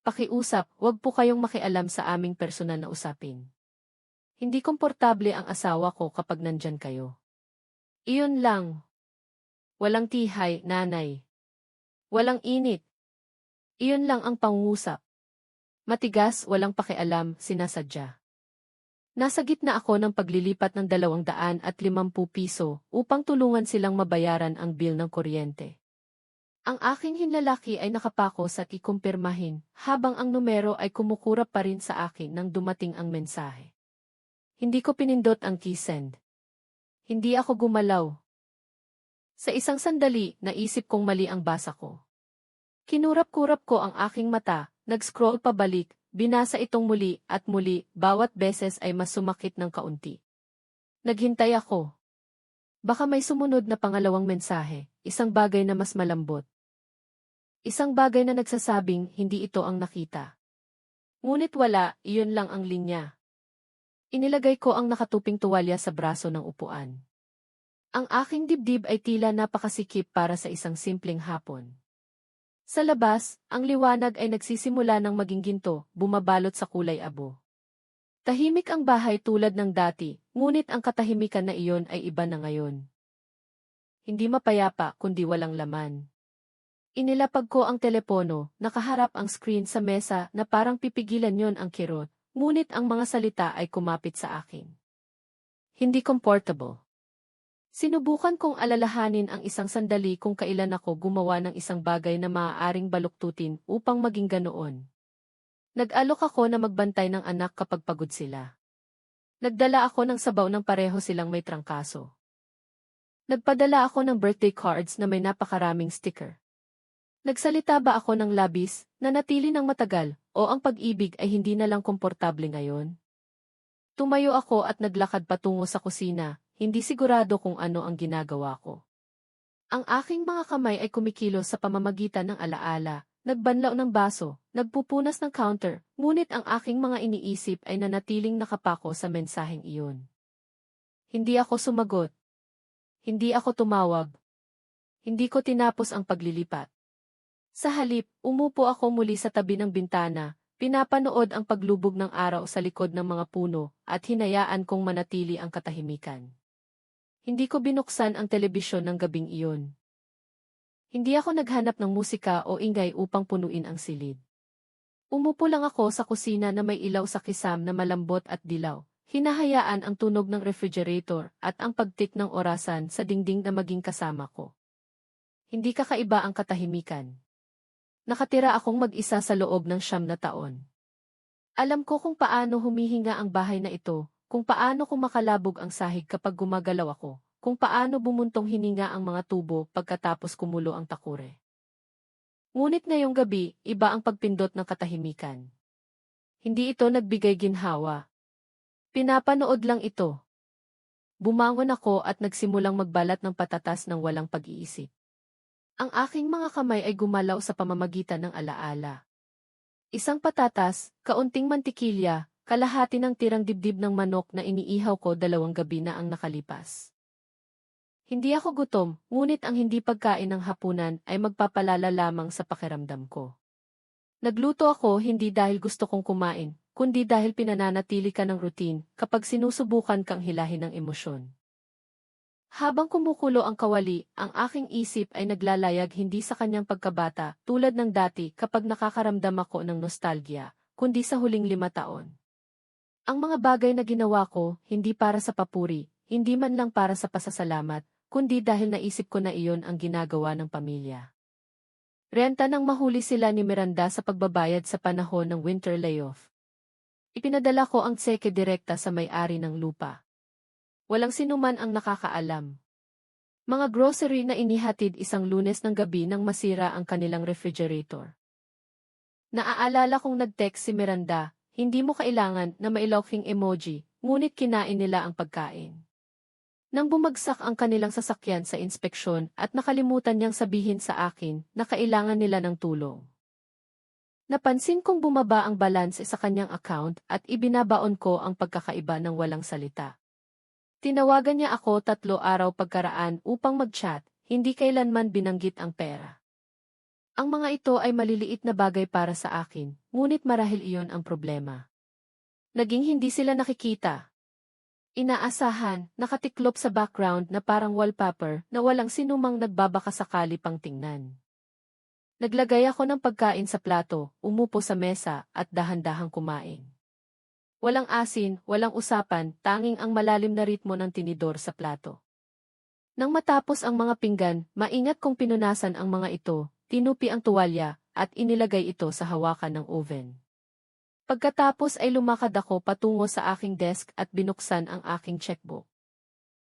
Pakiusap, huwag po kayong makialam sa aming personal na usapin. Hindi komportable ang asawa ko kapag nandyan kayo. Iyon lang. Walang tihay, nanay. Walang init. Iyon lang ang pangungusap. Matigas, walang pakialam, sinasadya. Nasa gitna ako ng paglilipat ng 250 piso upang tulungan silang mabayaran ang bill ng kuryente. Ang aking hinlalaki ay nakapako sa ikumpirmahin, habang ang numero ay kumukurap pa rin sa akin nang dumating ang mensahe. Hindi ko pinindot ang key send. Hindi ako gumalaw. Sa isang sandali, naisip kong mali ang basa ko. Kinurap-kurap ko ang aking mata, nag-scroll pabalik, binasa itong muli at muli, bawat beses ay mas sumakit ng kaunti. Naghintay ako. Baka may sumunod na pangalawang mensahe, isang bagay na mas malambot. Isang bagay na nagsasabing hindi ito ang nakita. Ngunit wala, iyon lang ang linya. Inilagay ko ang nakatuping tuwalya sa braso ng upuan. Ang aking dibdib ay tila napakasikip para sa isang simpleng hapon. Sa labas, ang liwanag ay nagsisimula ng maging ginto, bumabalot sa kulay abo. Tahimik ang bahay tulad ng dati, ngunit ang katahimikan na iyon ay iba na ngayon. Hindi mapayapa kundi walang laman. Inilapag ko ang telepono, nakaharap ang screen sa mesa na parang pipigilan yon ang kirot, ngunit ang mga salita ay kumapit sa akin. Hindi comfortable. Sinubukan kong alalahanin ang isang sandali kung kailan ako gumawa ng isang bagay na maaaring baluktutin upang maging ganoon. Nag-alok ako na magbantay ng anak kapag pagod sila. Nagdala ako ng sabaw ng pareho silang may trangkaso. Nagpadala ako ng birthday cards na may napakaraming sticker. Nagsalita ba ako ng labis, na natili ng matagal, o ang pag-ibig ay hindi na lang komportable ngayon? Tumayo ako at naglakad patungo sa kusina, hindi sigurado kung ano ang ginagawa ko. Ang aking mga kamay ay kumikilos sa pamamagitan ng alaala, nagbanlaw ng baso, nagpupunas ng counter, ngunit ang aking mga iniisip ay nanatiling nakapako sa mensaheng iyon. Hindi ako sumagot. Hindi ako tumawag. Hindi ko tinapos ang paglilipat. Sa halip, umupo ako muli sa tabi ng bintana, pinapanood ang paglubog ng araw sa likod ng mga puno, at hinayaan kong manatili ang katahimikan. Hindi ko binuksan ang telebisyon ng gabing iyon. Hindi ako naghanap ng musika o ingay upang punuin ang silid. Umupo lang ako sa kusina na may ilaw sa kisam na malambot at dilaw, hinahayaan ang tunog ng refrigerator at ang pagtik ng orasan sa dingding na maging kasama ko. Hindi kakaiba ang katahimikan. Nakatira akong mag-isa sa loob ng 9 na taon. Alam ko kung paano humihinga ang bahay na ito, kung paano ko makalabog ang sahig kapag gumagalaw ako, kung paano bumuntong hininga ang mga tubo pagkatapos kumulo ang takure. Ngunit ngayong gabi, iba ang pagpindot ng katahimikan. Hindi ito nagbigay ginhawa. Pinapanood lang ito. Bumangon ako at nagsimulang magbalat ng patatas ng walang pag-iisip. Ang aking mga kamay ay gumalaw sa pamamagitan ng alaala. Isang patatas, kaunting mantikilya, kalahati ng tirang dibdib ng manok na iniihaw ko 2 gabi na ang nakalipas. Hindi ako gutom, ngunit ang hindi pagkain ng hapunan ay magpapalala lamang sa pakiramdam ko. Nagluto ako hindi dahil gusto kong kumain, kundi dahil pinananatili ka ng routine kapag sinusubukan kang hilahin ng emosyon. Habang kumukulo ang kawali, ang aking isip ay naglalayag hindi sa kanyang pagkabata, tulad ng dati kapag nakakaramdam ako ng nostalgia, kundi sa huling 5 taon. Ang mga bagay na ginawa ko, hindi para sa papuri, hindi man lang para sa pasasalamat, kundi dahil naisip ko na iyon ang ginagawa ng pamilya. Renta nang mahuli sila ni Miranda sa pagbabayad sa panahon ng winter layoff. Ipinadala ko ang tseke direkta sa may-ari ng lupa. Walang sinuman ang nakakaalam. Mga grocery na inihatid isang Lunes ng gabi nang masira ang kanilang refrigerator. Naaalala kong nag-text si Miranda, hindi mo kailangan na mailoking emoji, ngunit kinain nila ang pagkain. Nang bumagsak ang kanilang sasakyan sa inspeksyon at nakalimutan niyang sabihin sa akin na kailangan nila ng tulong. Napansin kong bumaba ang balanse sa kanyang account at ibinabaon ko ang pagkakaiba ng walang salita. Tinawagan niya ako 3 araw pagkaraan upang mag-chat, hindi kailanman binanggit ang pera. Ang mga ito ay maliliit na bagay para sa akin, ngunit marahil iyon ang problema. Naging hindi sila nakikita. Inaasahan, nakatiklop sa background na parang wallpaper na walang sinumang nagbabakasakali pang tingnan. Naglagay ako ng pagkain sa plato, umupo sa mesa, at dahan-dahang kumain. Walang asin, walang usapan, tanging ang malalim na ritmo ng tinidor sa plato. Nang matapos ang mga pinggan, maingat kong pinunasan ang mga ito, tinupi ang tuwalya, at inilagay ito sa hawakan ng oven. Pagkatapos ay lumakad ako patungo sa aking desk at binuksan ang aking checkbook.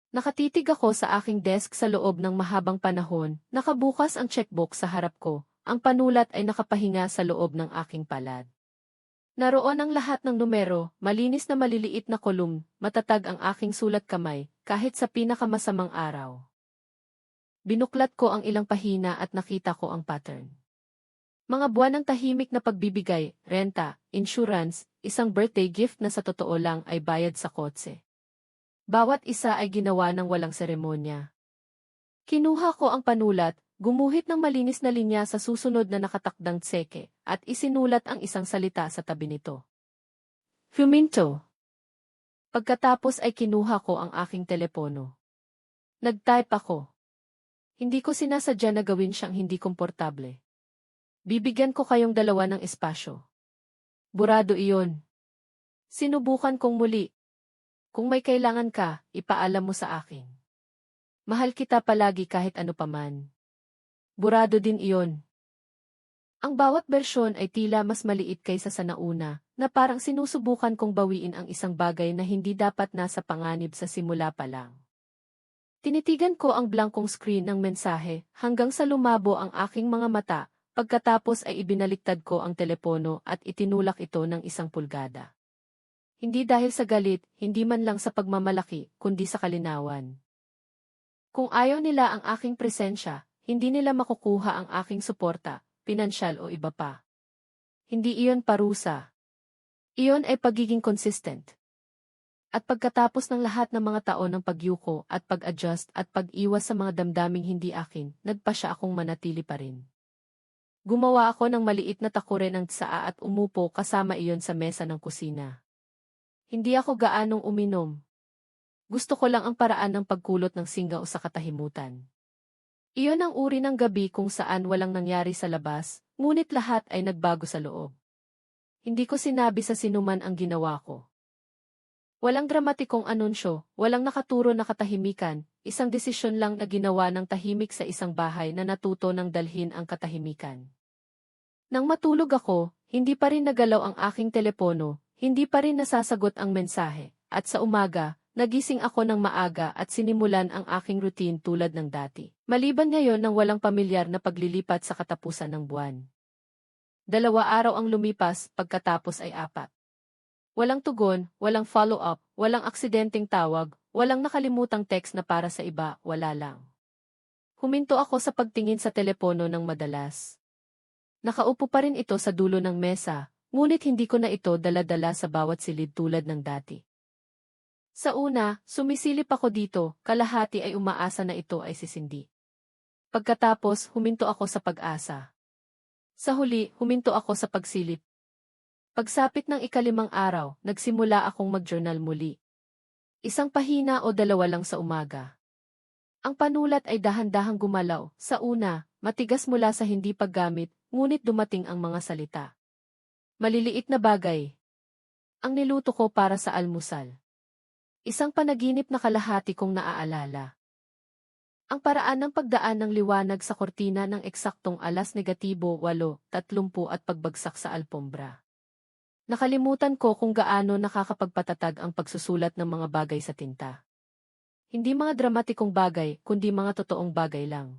Nakatitig ako sa aking desk sa loob ng mahabang panahon, nakabukas ang checkbook sa harap ko, ang panulat ay nakapahinga sa loob ng aking palad. Naroon ang lahat ng numero, malinis na maliliit na kolum, matatag ang aking sulat kamay, kahit sa pinakamasamang araw. Binuklat ko ang ilang pahina at nakita ko ang pattern. Mga buwan ng tahimik na pagbibigay, renta, insurance, isang birthday gift na sa totoo lang ay bayad sa kotse. Bawat isa ay ginawa ng walang seremonya. Kinuha ko ang panulat, gumuhit ng malinis na linya sa susunod na nakatakdang tseke, at isinulat ang isang salita sa tabi nito. Huminto. Pagkatapos ay kinuha ko ang aking telepono. Nag-type ako. Hindi ko sinasadya na gawin siyang hindi komportable. Bibigyan ko kayong dalawa ng espasyo. Burado iyon. Sinubukan kong muli. Kung may kailangan ka, ipaalam mo sa akin. Mahal kita palagi kahit ano paman. Burado din iyon. Ang bawat bersyon ay tila mas maliit kaysa sa nauna, na parang sinusubukan kong bawiin ang isang bagay na hindi dapat nasa panganib sa simula pa lang. Tinitigan ko ang blankong screen ng mensahe hanggang sa lumabo ang aking mga mata, pagkatapos ay ibinaliktad ko ang telepono at itinulak ito ng 1 pulgada. Hindi dahil sa galit, hindi man lang sa pagmamalaki, kundi sa kalinawan. Kung ayaw nila ang aking presensya, hindi nila makukuha ang aking suporta, pinansyal o iba pa. Hindi iyon parusa. Iyon ay pagiging consistent. At pagkatapos ng lahat ng mga taon ng pagyuko at pag-adjust at pag-iwas sa mga damdaming hindi akin, nagpa siya akong manatili pa rin. Gumawa ako ng maliit na takure ng tsaa at umupo kasama iyon sa mesa ng kusina. Hindi ako gaanong uminom. Gusto ko lang ang paraan ng pagkulot ng singaw sa katahimutan. Iyon ang uri ng gabi kung saan walang nangyari sa labas, ngunit lahat ay nagbago sa loob. Hindi ko sinabi sa sinuman ang ginawa ko. Walang dramatikong anunsyo, walang nakaturo na katahimikan, isang desisyon lang na ginawa ng tahimik sa isang bahay na natuto ng dalhin ang katahimikan. Nang matulog ako, hindi pa rin nagalaw ang aking telepono, hindi pa rin nasasagot ang mensahe, at sa umaga, nagising ako ng maaga at sinimulan ang aking routine tulad ng dati. Maliban ngayon ng walang pamilyar na paglilipat sa katapusan ng buwan. 2 araw ang lumipas, pagkatapos ay 4. Walang tugon, walang follow-up, walang aksidenteng tawag, walang nakalimutang text na para sa iba, wala lang. Huminto ako sa pagtingin sa telepono ng madalas. Nakaupo pa rin ito sa dulo ng mesa, ngunit hindi ko na ito dala-dala sa bawat silid tulad ng dati. Sa una, sumisilip ako dito, kalahati ay umaasa na ito ay sisindi. Pagkatapos, huminto ako sa pag-asa. Sa huli, huminto ako sa pagsilip. Pagsapit ng 5 araw, nagsimula akong mag-journal muli. 1 pahina o 2 lang sa umaga. Ang panulat ay dahan-dahang gumalaw. Sa una, matigas mula sa hindi paggamit, ngunit dumating ang mga salita. Maliliit na bagay. Ang niluto ko para sa almusal. Isang panaginip na kalahati kong naaalala. Ang paraan ng pagdaan ng liwanag sa kortina ng eksaktong -8:30 at pagbagsak sa alpombra. Nakalimutan ko kung gaano nakakapagpatatag ang pagsusulat ng mga bagay sa tinta. Hindi mga dramatikong bagay, kundi mga totoong bagay lang.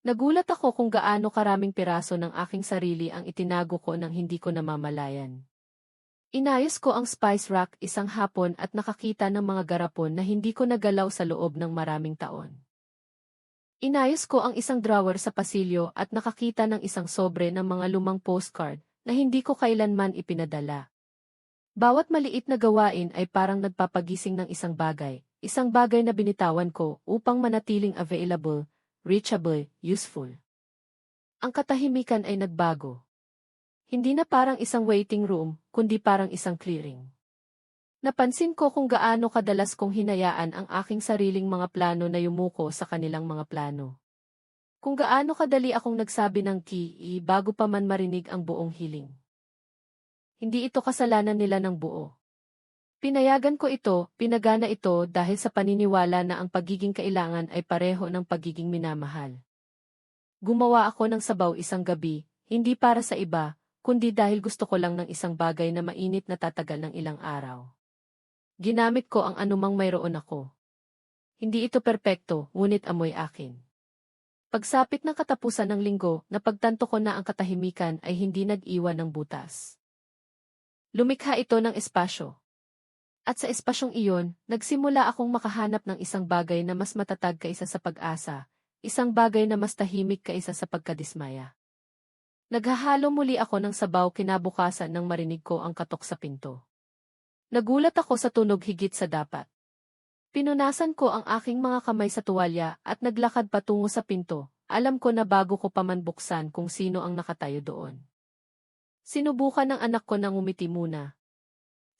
Nagulat ako kung gaano karaming piraso ng aking sarili ang itinago ko nang hindi ko namamalayan. Inayos ko ang spice rack isang hapon at nakakita ng mga garapon na hindi ko nagalaw sa loob ng maraming taon. Inayos ko ang isang drawer sa pasilyo at nakakita ng isang sobre ng mga lumang postcard na hindi ko kailanman ipinadala. Bawat maliit na gawain ay parang nagpapagising ng isang bagay na binitawan ko upang manatiling available, reachable, useful. Ang katahimikan ay nagbago. Hindi na parang isang waiting room, kundi parang isang clearing. Napansin ko kung gaano kadalas kong hinayaan ang aking sariling mga plano na yumuko sa kanilang mga plano. Kung gaano kadali akong nagsabi ng bago pa man marinig ang buong hiling. Hindi ito kasalanan nila ng buo. Pinayagan ko ito, pinagana ito dahil sa paniniwala na ang pagiging kailangan ay pareho ng pagiging minamahal. Gumawa ako ng sabaw isang gabi, hindi para sa iba, kundi dahil gusto ko lang ng isang bagay na mainit na tatagal ng ilang araw. Ginamit ko ang anumang mayroon ako. Hindi ito perpekto, ngunit amoy akin. Pagsapit ng katapusan ng linggo, napagtanto ko na ang katahimikan ay hindi nag-iwan ng butas. Lumikha ito ng espasyo. At sa espasyong iyon, nagsimula akong makahanap ng isang bagay na mas matatag kaysa sa pag-asa, isang bagay na mas tahimik kaysa sa pagkadismaya. Naghahalo muli ako ng sabaw kinabukasan nang marinig ko ang katok sa pinto. Nagulat ako sa tunog higit sa dapat. Pinunasan ko ang aking mga kamay sa tuwalya at naglakad patungo sa pinto. Alam ko na bago ko pa man buksan kung sino ang nakatayo doon. Sinubukan ng anak ko na ngumiti muna.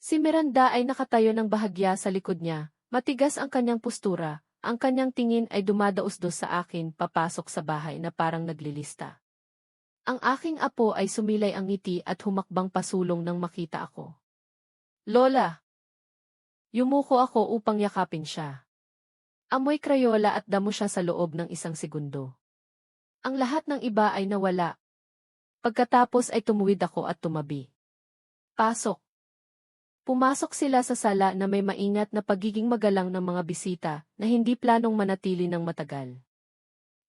Si Miranda ay nakatayo ng bahagya sa likod niya, matigas ang kanyang postura, ang kanyang tingin ay dumadaos-dos sa akin papasok sa bahay na parang naglilista. Ang aking apo ay sumilay ang ngiti at humakbang pasulong nang makita ako. Lola! Yumuko ako upang yakapin siya. Amoy krayola at damo siya sa loob ng isang segundo. Ang lahat ng iba ay nawala. Pagkatapos ay tumuwid ako at tumabi. Pasok! Pumasok sila sa sala na may maingat na pagiging magalang ng mga bisita na hindi planong manatili ng matagal.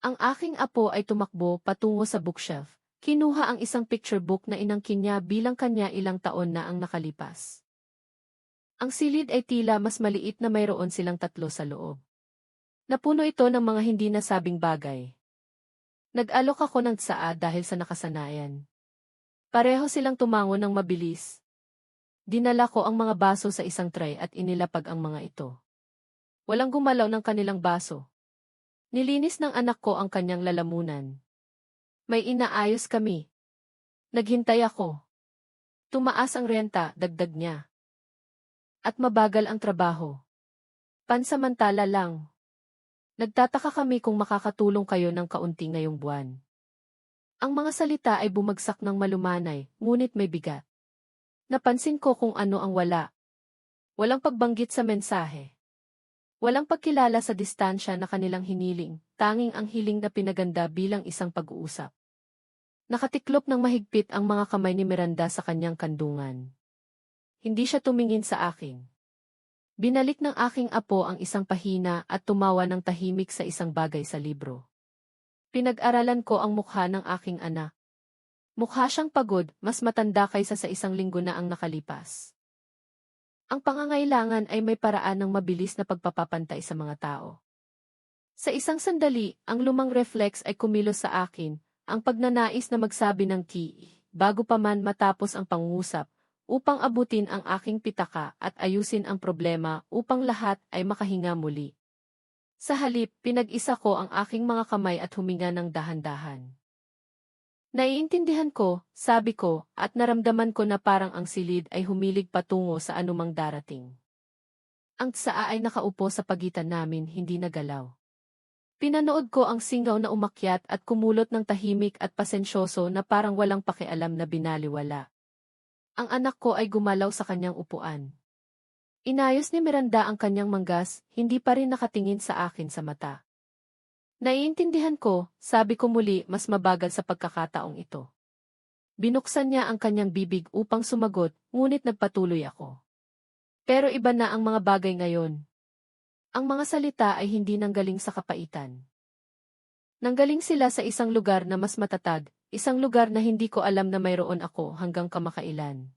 Ang aking apo ay tumakbo patungo sa bookshelf, kinuha ang isang picture book na inangkin niya bilang kanya ilang taon na ang nakalipas. Ang silid ay tila mas maliit na mayroon silang 3 sa loob. Napuno ito ng mga hindi nasabing bagay. Nag-alok ako ng tsaa dahil sa nakasanayan. Pareho silang tumango ng mabilis. Dinala ko ang mga baso sa isang tray at inilapag ang mga ito. Walang gumalaw ng kanilang baso. Nilinis ng anak ko ang kanyang lalamunan. May inaayos kami. Naghintay ako. Tumaas ang renta, dagdag niya. At mabagal ang trabaho. Pansamantala lang. Nagtataka kami kung makakatulong kayo ng kaunti ngayong buwan. Ang mga salita ay bumagsak ng malumanay, ngunit may bigat. Napansin ko kung ano ang wala. Walang pagbanggit sa mensahe. Walang pagkilala sa distansya na kanilang hiniling, tanging ang hiling na pinaganda bilang isang pag-uusap. Nakatiklop ng mahigpit ang mga kamay ni Miranda sa kanyang kandungan. Hindi siya tumingin sa akin. Binalik ng aking apo ang isang pahina at tumawa ng tahimik sa isang bagay sa libro. Pinag-aralan ko ang mukha ng aking anak. Mukha siyang pagod, mas matanda kaysa sa isang linggo na ang nakalipas. Ang pangangailangan ay may paraan ng mabilis na pagpapapantay sa mga tao. Sa isang sandali, ang lumang reflex ay kumilos sa akin, ang pagnanais na magsabi ng bago pa man matapos ang pangungusap, upang abutin ang aking pitaka at ayusin ang problema upang lahat ay makahinga muli. Sa halip, pinag-isa ko ang aking mga kamay at huminga ng dahan-dahan. Naiintindihan ko, sabi ko, at naramdaman ko na parang ang silid ay humilig patungo sa anumang darating. Ang tsaa ay nakaupo sa pagitan namin, hindi nagalaw. Pinanood ko ang singaw na umakyat at kumulot ng tahimik at pasensyoso na parang walang pakialam na binaliwala. Ang anak ko ay gumalaw sa kanyang upuan. Inayos ni Miranda ang kanyang manggas, hindi pa rin nakatingin sa akin sa mata. Naiintindihan ko, sabi ko muli mas mabagal sa pagkakataong ito. Binuksan niya ang kanyang bibig upang sumagot, ngunit nagpatuloy ako. Pero iba na ang mga bagay ngayon. Ang mga salita ay hindi nanggaling sa kapaitan. Nanggaling sila sa isang lugar na mas matatag, isang lugar na hindi ko alam na mayroon ako hanggang kamakailan.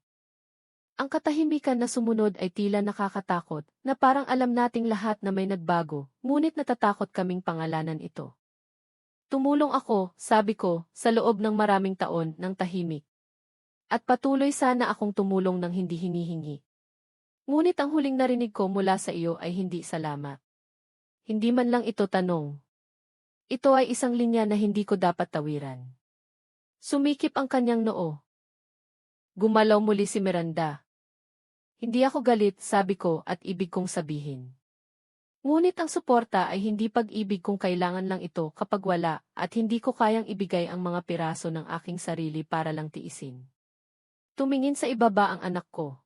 Ang katahimikan na sumunod ay tila nakakatakot, na parang alam nating lahat na may nagbago, ngunit natatakot kaming pangalanan ito. Tumulong ako, sabi ko, sa loob ng maraming taon ng tahimik. At patuloy sana akong tumulong ng hindi hinihingi. Ngunit ang huling narinig ko mula sa iyo ay hindi salamat. Hindi man lang ito tanong. Ito ay isang linya na hindi ko dapat tawiran. Sumikip ang kanyang noo. Gumalaw muli si Miranda. Hindi ako galit, sabi ko at ibig kong sabihin. Ngunit ang suporta ay hindi pag-ibig kung kailangan lang ito kapag wala at hindi ko kayang ibigay ang mga piraso ng aking sarili para lang tiisin. Tumingin sa ibaba ang anak ko.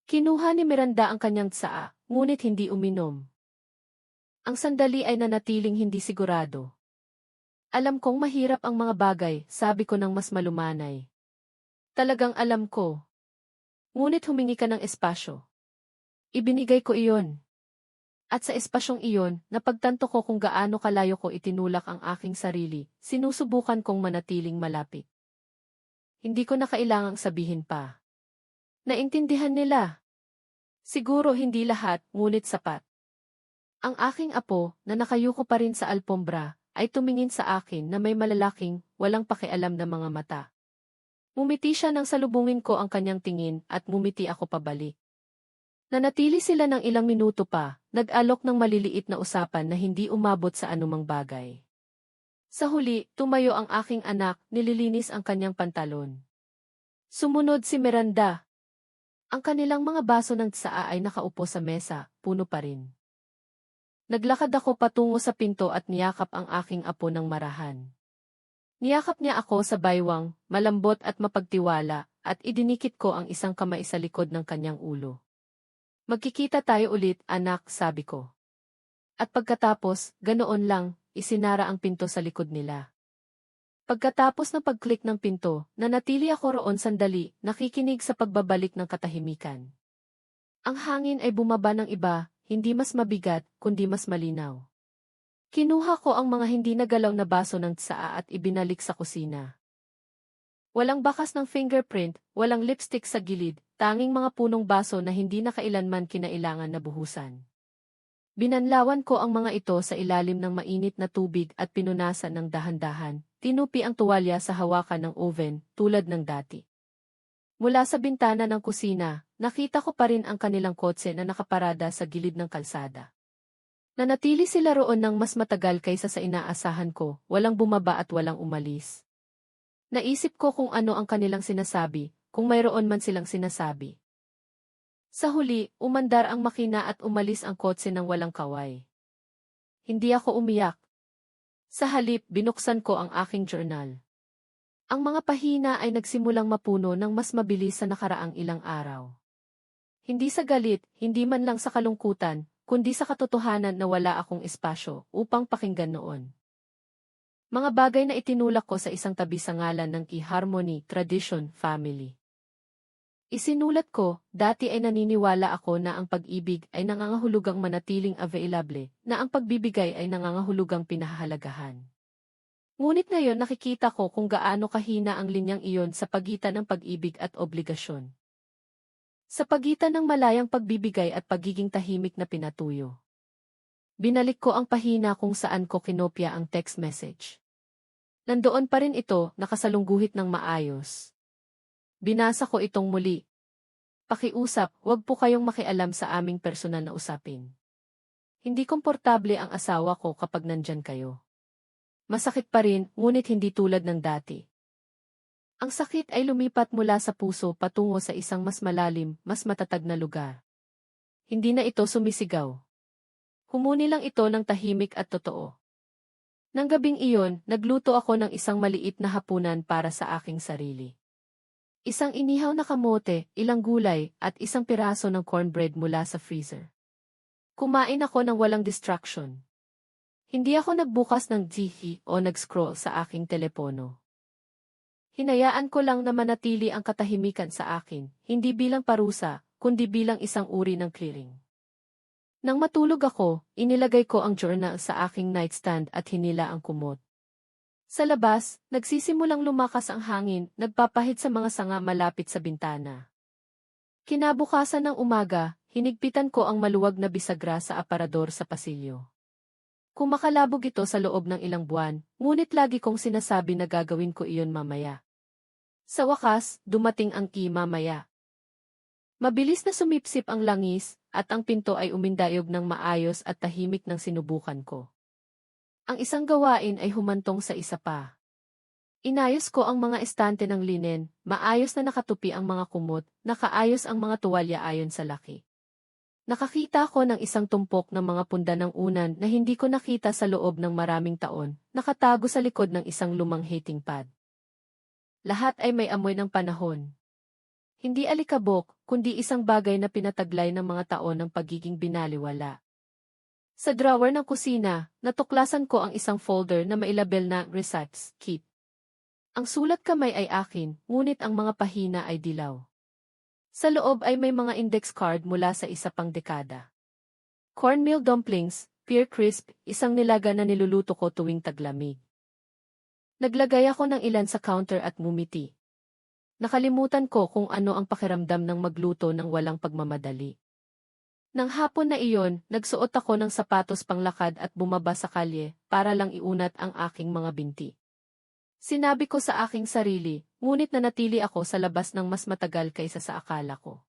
Kinuha ni Miranda ang kanyang tsaa, ngunit hindi uminom. Ang sandali ay nanatiling hindi sigurado. Alam kong mahirap ang mga bagay, sabi ko ng mas malumanay. Talagang alam ko. Ngunit humingi ka ng espasyo. Ibinigay ko iyon. At sa espasyong iyon, napagtanto ko kung gaano kalayo ko itinulak ang aking sarili, sinusubukan kong manatiling malapit. Hindi ko na kailangang sabihin pa. Naintindihan nila. Siguro hindi lahat, ngunit sapat. Ang aking apo, na nakayuko pa rin sa alpombra, ay tumingin sa akin na may malalaking, walang pakialam na mga mata. Mumiti siya nang salubungin ko ang kanyang tingin at mumiti ako pabalik. Nanatili sila ng ilang minuto pa, nag-alok ng maliliit na usapan na hindi umabot sa anumang bagay. Sa huli, tumayo ang aking anak, nililinis ang kanyang pantalon. Sumunod si Miranda. Ang kanilang mga baso ng tsaa ay nakaupo sa mesa, puno pa rin. Naglakad ako patungo sa pinto at niyakap ang aking apo ng marahan. Niyakap niya ako sa baywang, malambot at mapagtiwala, at idinikit ko ang isang kamay sa likod ng kanyang ulo. Magkikita tayo ulit, anak, sabi ko. At pagkatapos, ganoon lang, isinara ang pinto sa likod nila. Pagkatapos ng pag-click ng pinto, nanatili ako roon sandali, nakikinig sa pagbabalik ng katahimikan. Ang hangin ay bumaba ng iba, hindi mas mabigat, kundi mas malinaw. Kinuha ko ang mga hindi nagalaw na baso ng tsaa at ibinalik sa kusina. Walang bakas ng fingerprint, walang lipstick sa gilid, tanging mga punong baso na hindi na kailanman kinailangan na buhusan. Binanlawan ko ang mga ito sa ilalim ng mainit na tubig at pinunasan ng dahan-dahan, tinupi ang tuwalya sa hawakan ng oven, tulad ng dati. Mula sa bintana ng kusina, nakita ko pa rin ang kanilang kotse na nakaparada sa gilid ng kalsada. Nanatili sila roon ng mas matagal kaysa sa inaasahan ko, walang bumaba at walang umalis. Naisip ko kung ano ang kanilang sinasabi, kung mayroon man silang sinasabi. Sa huli, umandar ang makina at umalis ang kotse ng walang kaway. Hindi ako umiyak. Sa halip, binuksan ko ang aking journal. Ang mga pahina ay nagsimulang mapuno ng mas mabilis sa nakaraang ilang araw. Hindi sa galit, hindi man lang sa kalungkutan, kundi sa katotohanan na wala akong espasyo upang pakinggan noon. Mga bagay na itinulak ko sa isang tabi sa ngalan ng Harmony, Tradition, Family. Isinulat ko, dati ay naniniwala ako na ang pag-ibig ay nangangahulugang manatiling available, na ang pagbibigay ay nangangahulugang pinahahalagahan. Ngunit ngayon nakikita ko kung gaano kahina ang linyang iyon sa pagitan ng pag-ibig at obligasyon. Sa pagitan ng malayang pagbibigay at pagiging tahimik na pinatuyo. Binalik ko ang pahina kung saan ko kinopya ang text message. Nandoon pa rin ito, nakasalungguhit ng maayos. Binasa ko itong muli. Pakiusap, huwag po kayong makialam sa aming personal na usapin. Hindi komportable ang asawa ko kapag nandyan kayo. Masakit pa rin, ngunit hindi tulad ng dati. Ang sakit ay lumipat mula sa puso patungo sa isang mas malalim, mas matatag na lugar. Hindi na ito sumisigaw. Humuni lang ito ng tahimik at totoo. Nang gabing iyon, nagluto ako ng isang maliit na hapunan para sa aking sarili. Isang inihaw na kamote, ilang gulay, at isang piraso ng cornbread mula sa freezer. Kumain ako ng walang distraction. Hindi ako nagbukas ng TV o nag-scroll sa aking telepono. Hinayaan ko lang na manatili ang katahimikan sa akin, hindi bilang parusa, kundi bilang isang uri ng clearing. Nang matulog ako, inilagay ko ang journal sa aking nightstand at hinila ang kumot. Sa labas, nagsisimulang lumakas ang hangin, nagpapahid sa mga sanga malapit sa bintana. Kinabukasan ng umaga, hinigpitan ko ang maluwag na bisagra sa aparador sa pasilyo. Kumakalabog ito sa loob ng ilang buwan, ngunit lagi kong sinasabi na gagawin ko iyon mamaya. Sa wakas, dumating ang mamaya. Mabilis na sumipsip ang langis, at ang pinto ay umindayog ng maayos at tahimik nang sinubukan ko. Ang isang gawain ay humantong sa isa pa. Inayos ko ang mga estante ng linen, maayos na nakatupi ang mga kumot, nakaayos ang mga tuwalya ayon sa laki. Nakakita ko ng isang tumpok ng mga punda ng unan na hindi ko nakita sa loob ng maraming taon, nakatago sa likod ng isang lumang heating pad. Lahat ay may amoy ng panahon. Hindi alikabok, kundi isang bagay na pinataglay ng mga taon ng pagiging binaliwala. Sa drawer ng kusina, natuklasan ko ang isang folder na mailabel na Receipts Kit. Ang sulat kamay ay akin, ngunit ang mga pahina ay dilaw. Sa loob ay may mga index card mula sa isa pang dekada. Cornmeal dumplings, pear crisp, isang nilaga na niluluto ko tuwing taglamig. Naglagay ako ng ilan sa counter at ngumiti. Nakalimutan ko kung ano ang pakiramdam ng magluto ng walang pagmamadali. Nang hapon na iyon, nagsuot ako ng sapatos panglakad at bumaba sa kalye para lang iunat ang aking mga binti. Sinabi ko sa aking sarili, ngunit nanatili ako sa labas ng mas matagal kaysa sa akala ko.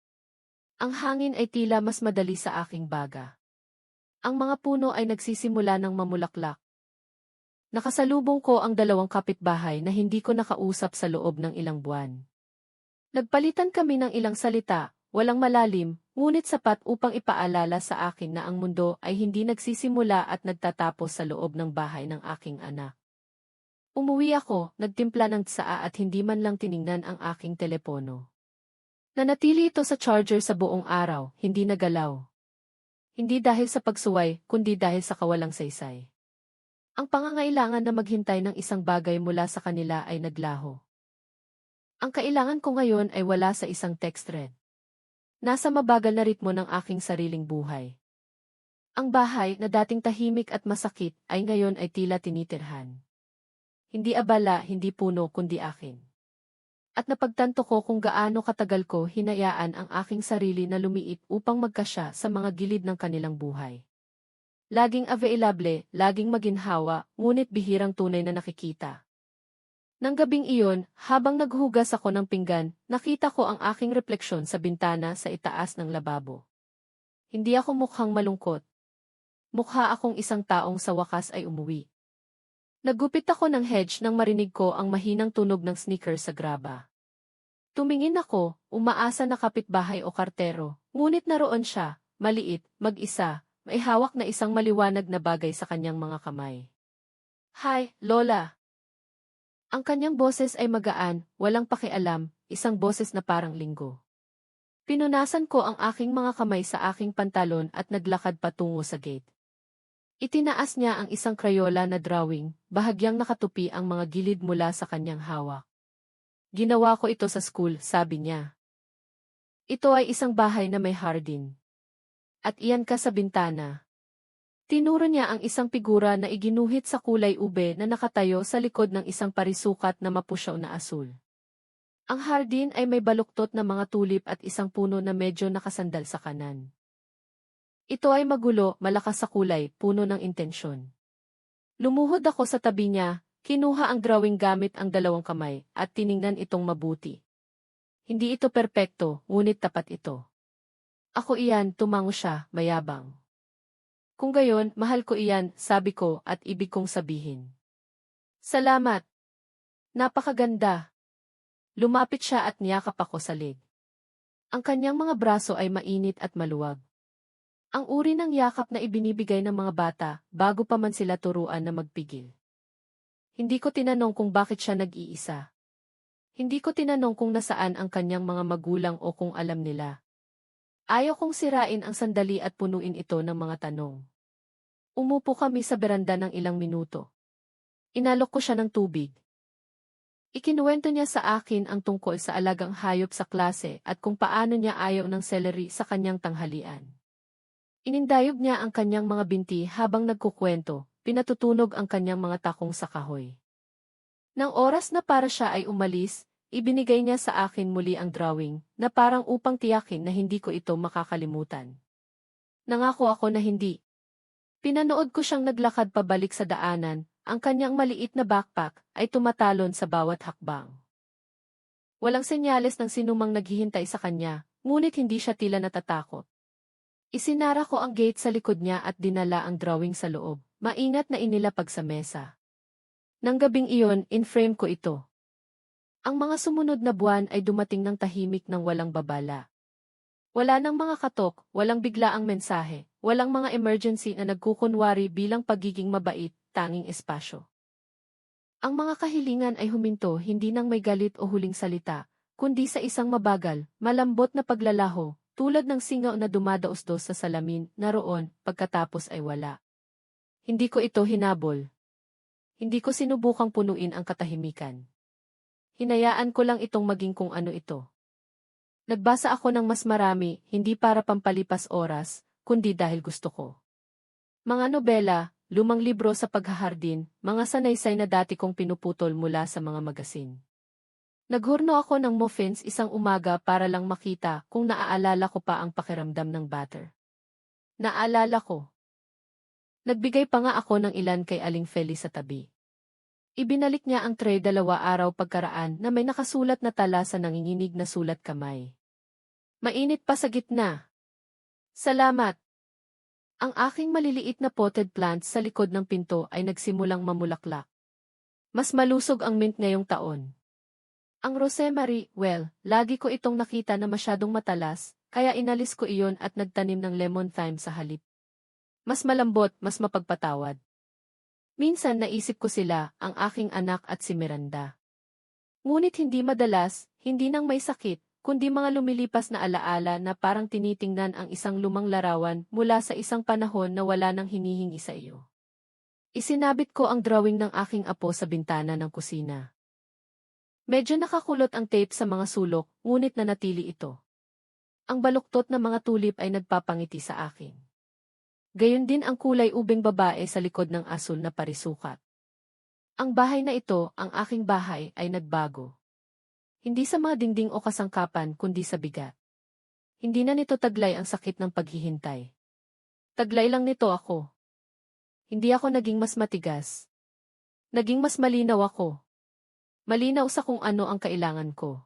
Ang hangin ay tila mas madali sa aking baga. Ang mga puno ay nagsisimula ng mamulaklak. Nakasalubong ko ang dalawang kapitbahay na hindi ko nakausap sa loob ng ilang buwan. Nagpalitan kami ng ilang salita, walang malalim, ngunit sapat upang ipaalala sa akin na ang mundo ay hindi nagsisimula at nagtatapos sa loob ng bahay ng aking anak. Umuwi ako, nagtimpla ng tsaa at hindi man lang tiningnan ang aking telepono. Nanatili ito sa charger sa buong araw, hindi nagalaw. Hindi dahil sa pagsuway, kundi dahil sa kawalang saysay. Ang pangangailangan na maghintay ng isang bagay mula sa kanila ay naglaho. Ang kailangan ko ngayon ay wala sa isang text thread. Nasa mabagal na ritmo ng aking sariling buhay. Ang bahay na dating tahimik at masakit ay ngayon ay tila tinitirhan. Hindi abala, hindi puno, kundi akin. At napagtanto ko kung gaano katagal ko hinayaan ang aking sarili na lumiit upang magkasya sa mga gilid ng kanilang buhay. Laging available, laging maginhawa, ngunit bihirang tunay na nakikita. Nang gabing iyon, habang naghugas ako ng pinggan, nakita ko ang aking refleksyon sa bintana sa itaas ng lababo. Hindi ako mukhang malungkot. Mukha akong isang taong sa wakas ay umuwi. Naggupit ako ng hedge nang marinig ko ang mahinang tunog ng sneakers sa graba. Tumingin ako, umaasa na kapitbahay o kartero, ngunit naroon siya, maliit, mag-isa, may hawak na isang maliwanag na bagay sa kanyang mga kamay. "Hi, Lola!" Ang kanyang boses ay magaan, walang pakialam, isang boses na parang linggo. Pinunasan ko ang aking mga kamay sa aking pantalon at naglakad patungo sa gate. Itinaas niya ang isang Crayola na drawing, bahagyang nakatupi ang mga gilid mula sa kanyang hawak. "Ginawa ko ito sa school," sabi niya. "Ito ay isang bahay na may hardin. At iyan ka sa bintana." Tinuro niya ang isang figura na iginuhit sa kulay ube na nakatayo sa likod ng isang parisukat na mapusyaw na asul. Ang hardin ay may baluktot na mga tulip at isang puno na medyo nakasandal sa kanan. Ito ay magulo, malakas sa kulay, puno ng intensyon. Lumuhod ako sa tabi niya, kinuha ang drawing gamit ang dalawang kamay, at tiningnan itong mabuti. Hindi ito perpekto, ngunit tapat ito. "Ako iyan," tumango siya, mayabang. "Kung gayon, mahal ko iyan," sabi ko at ibig kong sabihin. "Salamat. Napakaganda." Lumapit siya at niyakap ako sa leg. Ang kanyang mga braso ay mainit at maluwag. Ang uri ng yakap na ibinibigay ng mga bata bago pa man sila turuan na magpigil. Hindi ko tinanong kung bakit siya nag-iisa. Hindi ko tinanong kung nasaan ang kanyang mga magulang o kung alam nila. Ayaw kong sirain ang sandali at punuin ito ng mga tanong. Umupo kami sa beranda ng ilang minuto. Inalok ko siya ng tubig. Ikinuwento niya sa akin ang tungkol sa alagang hayop sa klase at kung paano niya ayaw ng celery sa kanyang tanghalian. Inindayog niya ang kanyang mga binti habang nagkukwento, pinatutunog ang kanyang mga takong sa kahoy. Nang oras na para siya ay umalis, ibinigay niya sa akin muli ang drawing, na parang upang tiyakin na hindi ko ito makakalimutan. Nangako ako na hindi. Pinanood ko siyang naglakad pabalik sa daanan, ang kanyang maliit na backpack ay tumatalon sa bawat hakbang. Walang senyales ng sinumang naghihintay sa kanya, ngunit hindi siya tila natatakot. Isinara ko ang gate sa likod niya at dinala ang drawing sa loob, maingat na inilapag sa mesa. Nang gabing iyon, in-frame ko ito. Ang mga sumunod na buwan ay dumating ng tahimik ng walang babala. Wala nang mga katok, walang biglaang mensahe, walang mga emergency na nagkukunwari bilang pagiging mabait, tanging espasyo. Ang mga kahilingan ay huminto hindi nang may galit o huling salita, kundi sa isang mabagal, malambot na paglalaho, tulad ng singaw na dumadaos-dos sa salamin, naroon, pagkatapos ay wala. Hindi ko ito hinabol. Hindi ko sinubukang punuin ang katahimikan. Hinayaan ko lang itong maging kung ano ito. Nagbasa ako ng mas marami, hindi para pampalipas oras, kundi dahil gusto ko. Mga nobela, lumang libro sa paghahardin, mga sanaysay na dati kong pinuputol mula sa mga magasin. Naghurno ako ng muffins isang umaga para lang makita kung naaalala ko pa ang pakiramdam ng batter. Naalala ko. Nagbigay pa nga ako ng ilan kay Aling Feli sa tabi. Ibinalik niya ang tray 2 araw pagkaraan na may nakasulat na tala sa nanginginig na sulat kamay. Mainit pa sa gitna. Salamat. Ang aking maliliit na potted plants sa likod ng pinto ay nagsimulang mamulaklak. Mas malusog ang mint ngayong taon. Ang rosemary, well, lagi ko itong nakita na masyadong matalas, kaya inalis ko iyon at nagtanim ng lemon thyme sa halip. Mas malambot, mas mapagpatawad. Minsan naisip ko sila, ang aking anak at si Miranda. Ngunit hindi madalas, hindi nang may sakit, kundi mga lumilipas na alaala na parang tinitingnan ang isang lumang larawan mula sa isang panahon na wala nang hinihingi sa iyo. Isinabit ko ang drawing ng aking apo sa bintana ng kusina. Medyo nakakulot ang tape sa mga sulok, ngunit nanatili ito. Ang baluktot na mga tulip ay nagpapangiti sa akin. Gayon din ang kulay ubing babae sa likod ng asul na parisukat. Ang bahay na ito, ang aking bahay, ay nagbago. Hindi sa mga dingding o kasangkapan kundi sa bigat. Hindi na nito taglay ang sakit ng paghihintay. Taglay lang nito ako. Hindi ako naging mas matigas. Naging mas malinaw ako. Malinaw sa kung ano ang kailangan ko.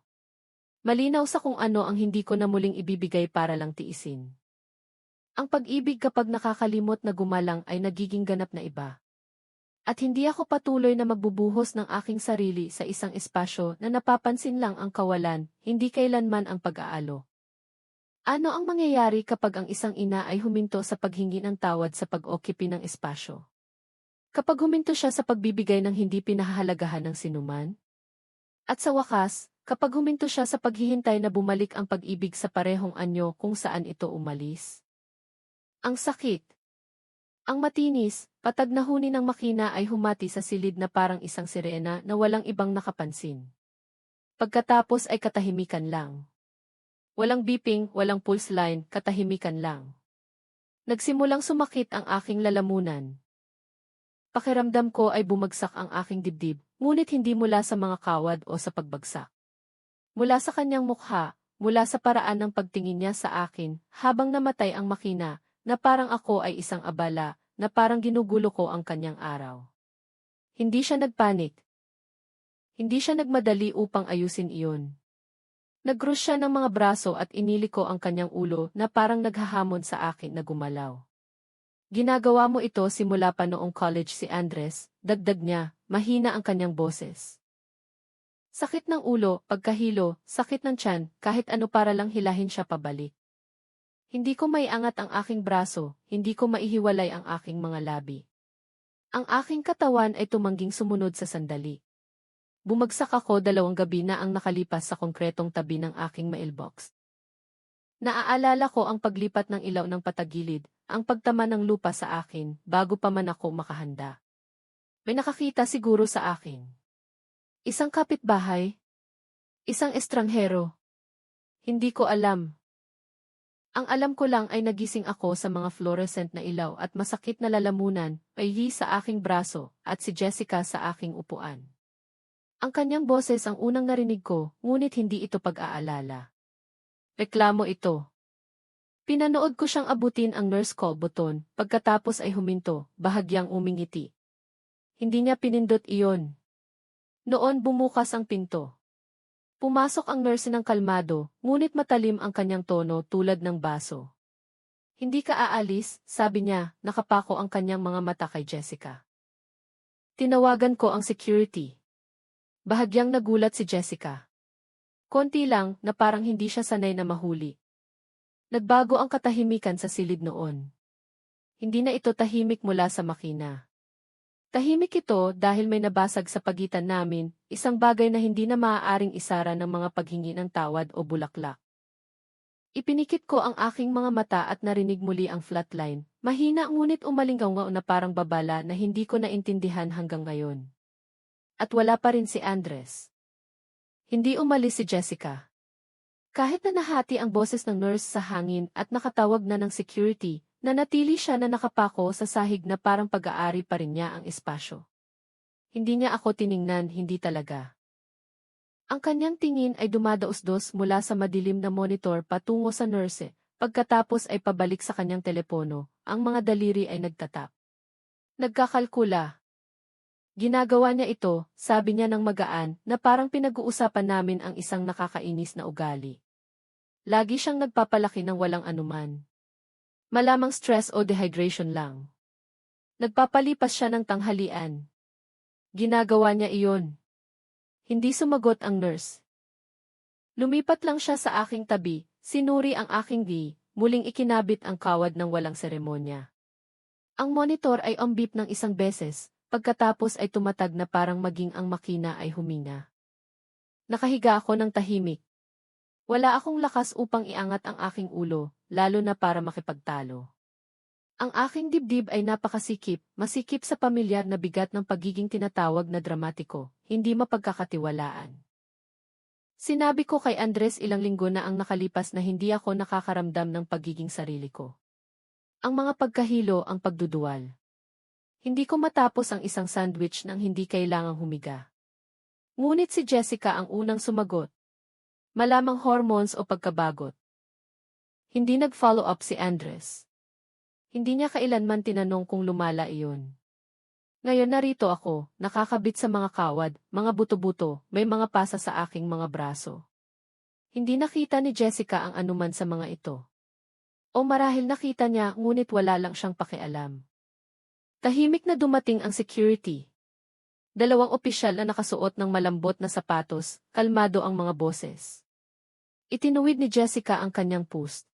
Malinaw sa kung ano ang hindi ko na muling ibibigay para lang tiisin. Ang pag-ibig kapag nakakalimot na gumalang ay nagiging ganap na iba. At hindi ako patuloy na magbubuhos ng aking sarili sa isang espasyo na napapansin lang ang kawalan, hindi kailanman ang pag-aalo. Ano ang mangyayari kapag ang isang ina ay huminto sa paghingi ng tawad sa pag-occupy ng espasyo? Kapag huminto siya sa pagbibigay ng hindi pinahahalagahan ng sinuman? At sa wakas, kapag huminto siya sa paghihintay na bumalik ang pag-ibig sa parehong anyo kung saan ito umalis? Ang sakit. Ang matinis, patag na huni ng makina ay humati sa silid na parang isang sirena na walang ibang nakapansin. Pagkatapos ay katahimikan lang. Walang beeping, walang pulse line, katahimikan lang. Nagsimulang sumakit ang aking lalamunan. Pakiramdam ko ay bumagsak ang aking dibdib, ngunit hindi mula sa mga kawad o sa pagbagsak. Mula sa kanyang mukha, mula sa paraan ng pagtingin niya sa akin, habang namatay ang makina, na parang ako ay isang abala, na parang ginugulo ko ang kanyang araw. Hindi siya nagpanik. Hindi siya nagmadali upang ayusin iyon. Nag-cross siya ng mga braso at inili ko ang kanyang ulo na parang naghahamon sa akin na gumalaw. Ginagawa mo ito simula pa noong college si Andres, dagdag niya, mahina ang kanyang boses. Sakit ng ulo, pagkahilo, sakit ng tiyan, kahit ano para lang hilahin siya pabalik. Hindi ko maiangat ang aking braso, hindi ko maihiwalay ang aking mga labi. Ang aking katawan ay tumangging sumunod sa sandali. Bumagsak ako 2 gabi na ang nakalipas sa konkretong tabi ng aking mailbox. Naaalala ko ang paglipat ng ilaw ng patagilid, ang pagtama ng lupa sa akin, bago pa man ako makahanda. May nakakita siguro sa akin. Isang kapitbahay? Isang estranghero? Hindi ko alam. Ang alam ko lang ay nagising ako sa mga fluorescent na ilaw at masakit na lalamunan, Paiyi sa aking braso, at si Jessica sa aking upuan. Ang kanyang boses ang unang narinig ko, ngunit hindi ito pag-aalala. Reklamo ito. Pinanood ko siyang abutin ang nurse call button, pagkatapos ay huminto, bahagyang umingiti. Hindi niya pinindot iyon. Noon bumukas ang pinto. Pumasok ang nurse ng kalmado, ngunit matalim ang kanyang tono tulad ng baso. Hindi ka aalis, sabi niya, nakapako ang kanyang mga mata kay Jessica. Tinawagan ko ang security. Bahagyang nagulat si Jessica. Konti lang na parang hindi siya sanay na mahuli. Nagbago ang katahimikan sa silid noon. Hindi na ito tahimik mula sa makina. Tahimik ito dahil may nabasag sa pagitan namin, isang bagay na hindi na maaaring isara ng mga paghingi ng tawad o bulaklak. Ipinikit ko ang aking mga mata at narinig muli ang flatline, mahina ngunit umalingaw na parang babala na hindi ko naintindihan hanggang ngayon. At wala pa rin si Andres. Hindi umalis si Jessica. Kahit na nahati ang boses ng nurse sa hangin at nakatawag na ng security, nanatili siya na nakapako sa sahig na parang pag-aari pa rin niya ang espasyo. Hindi niya ako tiningnan, hindi talaga. Ang kanyang tingin ay dumadaos-dos mula sa madilim na monitor patungo sa nurse, pagkatapos ay pabalik sa kanyang telepono, ang mga daliri ay nagtatap. Nagkakalkula. Ginagawa niya ito, sabi niya ng magaan, na parang pinag-uusapan namin ang isang nakakainis na ugali. Lagi siyang nagpapalaki ng walang anuman. Malamang stress o dehydration lang. Nagpapalipas siya ng tanghalian. Ginagawa niya iyon. Hindi sumagot ang nurse. Lumipat lang siya sa aking tabi, sinuri ang aking muling ikinabit ang kawad ng walang seremonya. Ang monitor ay umbip ng isang beses, pagkatapos ay tumatag na parang maging ang makina ay humina. Nakahiga ako ng tahimik. Wala akong lakas upang iangat ang aking ulo, lalo na para makipagtalo. Ang aking dibdib ay napakasikip, masikip sa pamilyar na bigat ng pagiging tinatawag na dramatiko, hindi mapagkakatiwalaan. Sinabi ko kay Andres ilang linggo na ang nakalipas na hindi ako nakakaramdam ng pagiging sarili ko. Ang mga pagkahilo ang pagduduwal. Hindi ko matapos ang isang sandwich nang hindi kailangang humiga. Ngunit si Jessica ang unang sumagot. Malamang hormones o pagkabagot. Hindi nag-follow up si Andres. Hindi niya kailanman tinanong kung lumala iyon. Ngayon narito ako, nakakabit sa mga kawad, mga buto-buto, may mga pasa sa aking mga braso. Hindi nakita ni Jessica ang anuman sa mga ito. O marahil nakita niya ngunit wala lang siyang pakialam. Tahimik na dumating ang security. Dalawang opisyal na nakasuot ng malambot na sapatos, kalmado ang mga boses. Itinuwid ni Jessica ang kanyang post.